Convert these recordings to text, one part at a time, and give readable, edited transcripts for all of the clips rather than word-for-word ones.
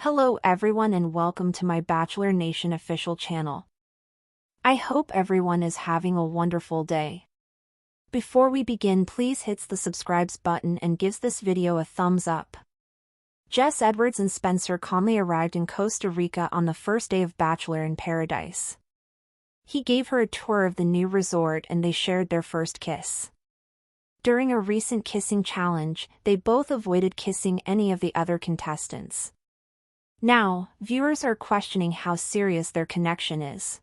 Hello everyone and welcome to my Bachelor Nation official channel. I hope everyone is having a wonderful day. Before we begin, please hit the subscribe button and gives this video a thumbs up. Jess Edwards and Spencer Conley arrived in Costa Rica on the first day of Bachelor in Paradise. He gave her a tour of the new resort and they shared their first kiss. During a recent kissing challenge, they both avoided kissing any of the other contestants. Now, viewers are questioning how serious their connection is.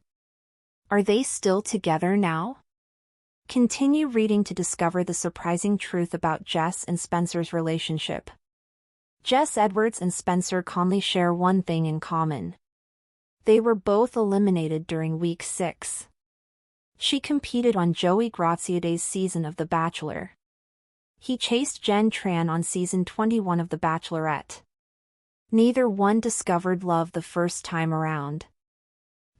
Are they still together now? Continue reading to discover the surprising truth about Jess and Spencer's relationship. Jess Edwards and Spencer Conley share one thing in common. They were both eliminated during week 6. She competed on Joey Graziadei's season of The Bachelor. He chased Jen Tran on season 21 of The Bachelorette. Neither one discovered love the first time around.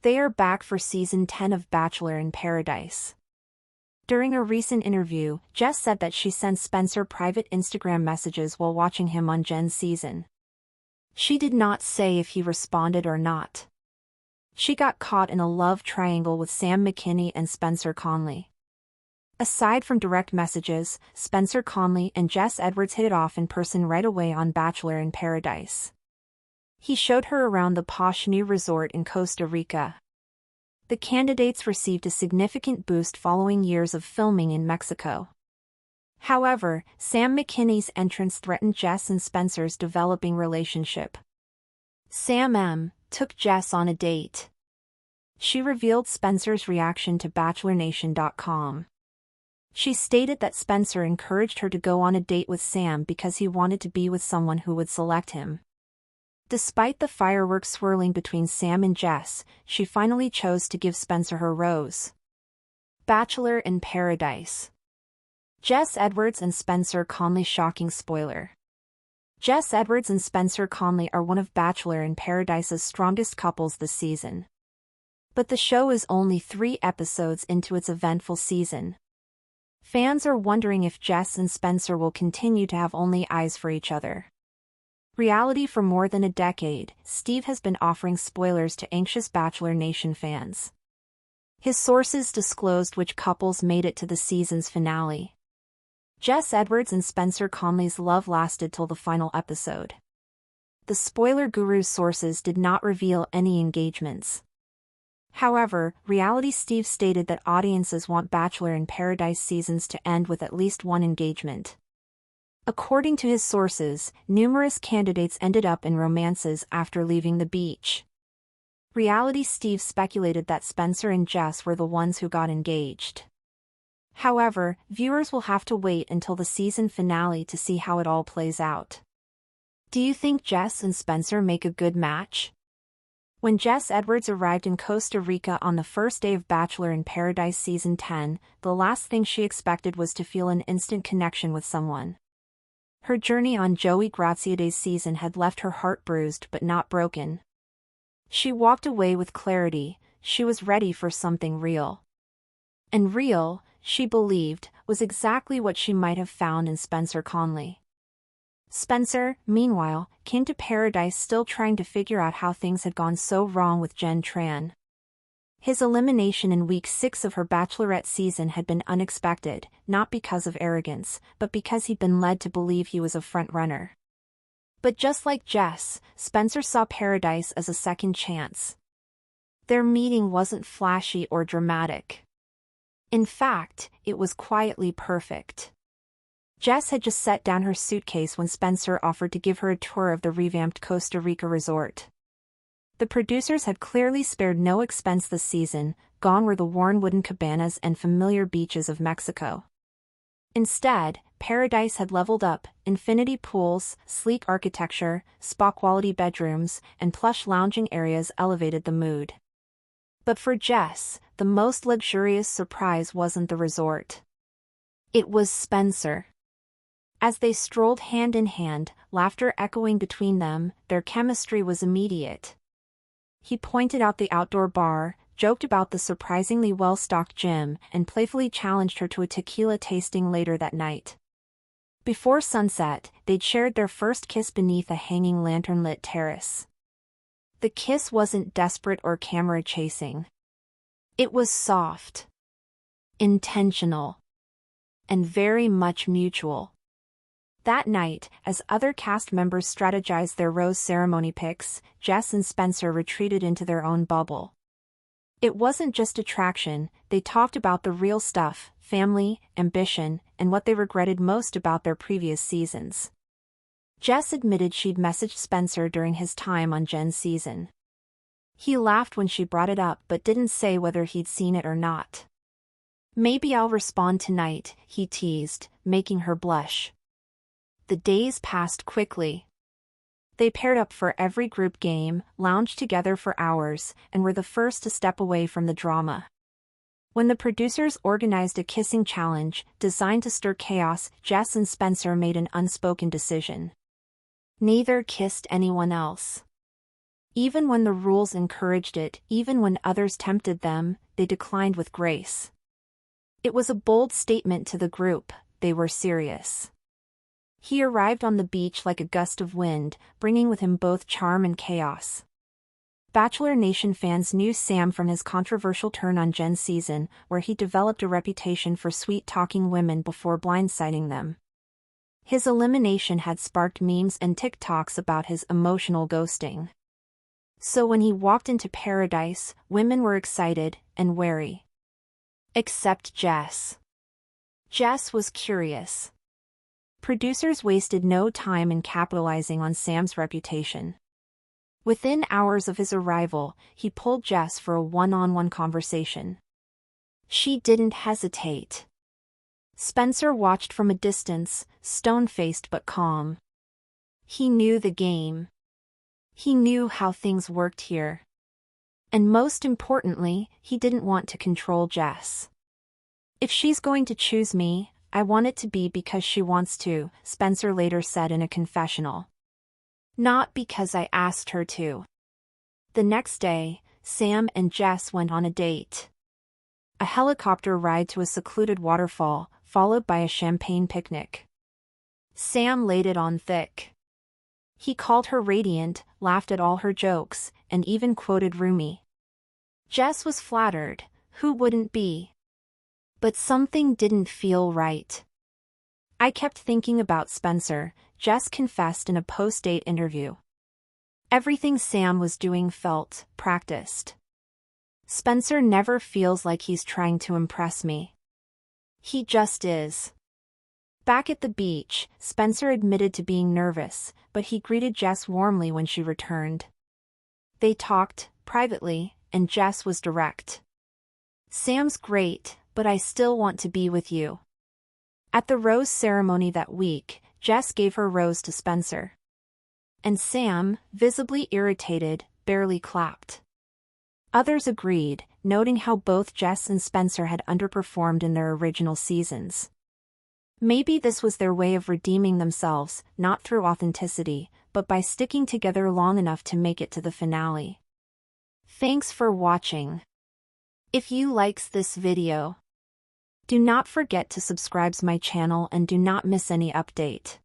They are back for season 10 of Bachelor in Paradise. During a recent interview, Jess said that she sent Spencer private Instagram messages while watching him on Jen's season. She did not say if he responded or not. She got caught in a love triangle with Sam McKinney and Spencer Conley. Aside from direct messages, Spencer Conley and Jess Edwards hit it off in person right away on Bachelor in Paradise. He showed her around the posh new resort in Costa Rica. The candidates received a significant boost following years of filming in Mexico. However, Sam McKinney's entrance threatened Jess and Spencer's developing relationship. Sam M. took Jess on a date. She revealed Spencer's reaction to BachelorNation.com. She stated that Spencer encouraged her to go on a date with Sam because he wanted to be with someone who would select him. Despite the fireworks swirling between Sam and Jess, she finally chose to give Spencer her rose. Bachelor in Paradise. Jess Edwards and Spencer Conley shocking spoiler. Jess Edwards and Spencer Conley are one of Bachelor in Paradise's strongest couples this season. But the show is only 3 episodes into its eventful season. Fans are wondering if Jess and Spencer will continue to have only eyes for each other. Reality for more than a decade, Steve has been offering spoilers to anxious Bachelor Nation fans. His sources disclosed which couples made it to the season's finale. Jess Edwards and Spencer Conley's love lasted till the final episode. The spoiler guru's sources did not reveal any engagements. However, Reality Steve stated that audiences want Bachelor in Paradise seasons to end with at least one engagement. According to his sources, numerous candidates ended up in romances after leaving the beach. Reality Steve speculated that Spencer and Jess were the ones who got engaged. However, viewers will have to wait until the season finale to see how it all plays out. Do you think Jess and Spencer make a good match? When Jess Edwards arrived in Costa Rica on the first day of Bachelor in Paradise season 10, the last thing she expected was to feel an instant connection with someone. Her journey on Joey Graziadei's season had left her heart bruised but not broken. She walked away with clarity. She was ready for something real. And real, she believed, was exactly what she might have found in Spencer Conley. Spencer, meanwhile, came to Paradise still trying to figure out how things had gone so wrong with Jen Tran. His elimination in week 6 of her Bachelorette season had been unexpected, not because of arrogance, but because he'd been led to believe he was a frontrunner. But just like Jess, Spencer saw Paradise as a second chance. Their meeting wasn't flashy or dramatic. In fact, it was quietly perfect. Jess had just set down her suitcase when Spencer offered to give her a tour of the revamped Costa Rica resort. The producers had clearly spared no expense this season. Gone were the worn wooden cabanas and familiar beaches of Mexico. Instead, Paradise had leveled up: infinity pools, sleek architecture, spa-quality bedrooms, and plush lounging areas elevated the mood. But for Jess, the most luxurious surprise wasn't the resort. It was Spencer. As they strolled hand in hand, laughter echoing between them, their chemistry was immediate. He pointed out the outdoor bar, joked about the surprisingly well-stocked gym, and playfully challenged her to a tequila tasting later that night. Before sunset, they'd shared their first kiss beneath a hanging lantern-lit terrace. The kiss wasn't desperate or camera-chasing. It was soft, intentional, and very much mutual. That night, as other cast members strategized their rose ceremony pics, Jess and Spencer retreated into their own bubble. It wasn't just attraction, they talked about the real stuff, family, ambition, and what they regretted most about their previous seasons. Jess admitted she'd messaged Spencer during his time on Jen's season. He laughed when she brought it up but didn't say whether he'd seen it or not. "Maybe I'll respond tonight," he teased, making her blush. The days passed quickly. They paired up for every group game, lounged together for hours, and were the first to step away from the drama. When the producers organized a kissing challenge, designed to stir chaos, Jess and Spencer made an unspoken decision. Neither kissed anyone else. Even when the rules encouraged it, even when others tempted them, they declined with grace. It was a bold statement to the group, they were serious. He arrived on the beach like a gust of wind, bringing with him both charm and chaos. Bachelor Nation fans knew Sam from his controversial turn on Jen's season, where he developed a reputation for sweet-talking women before blindsiding them. His elimination had sparked memes and TikToks about his emotional ghosting. So when he walked into paradise, women were excited and wary. Except Jess. Jess was curious. Producers wasted no time in capitalizing on Sam's reputation. Within hours of his arrival, he pulled Jess for a one-on-one conversation. She didn't hesitate. Spencer watched from a distance, stone-faced but calm. He knew the game. He knew how things worked here. And most importantly, he didn't want to control Jess. "If she's going to choose me, I want it to be because she wants to," Spencer later said in a confessional. "Not because I asked her to." The next day, Sam and Jess went on a date. A helicopter ride to a secluded waterfall, followed by a champagne picnic. Sam laid it on thick. He called her radiant, laughed at all her jokes, and even quoted Rumi. Jess was flattered, who wouldn't be? But something didn't feel right. "I kept thinking about Spencer," Jess confessed in a post-date interview. "Everything Sam was doing felt practiced. Spencer never feels like he's trying to impress me. He just is." Back at the beach, Spencer admitted to being nervous, but he greeted Jess warmly when she returned. They talked, privately, and Jess was direct. "Sam's great, but I still want to be with you." At the rose ceremony that week, Jess gave her rose to Spencer. And Sam, visibly irritated, barely clapped. Others agreed, noting how both Jess and Spencer had underperformed in their original seasons. Maybe this was their way of redeeming themselves, not through authenticity, but by sticking together long enough to make it to the finale. Thanks for watching. If you likes this video, do not forget to subscribe to my channel and do not miss any update.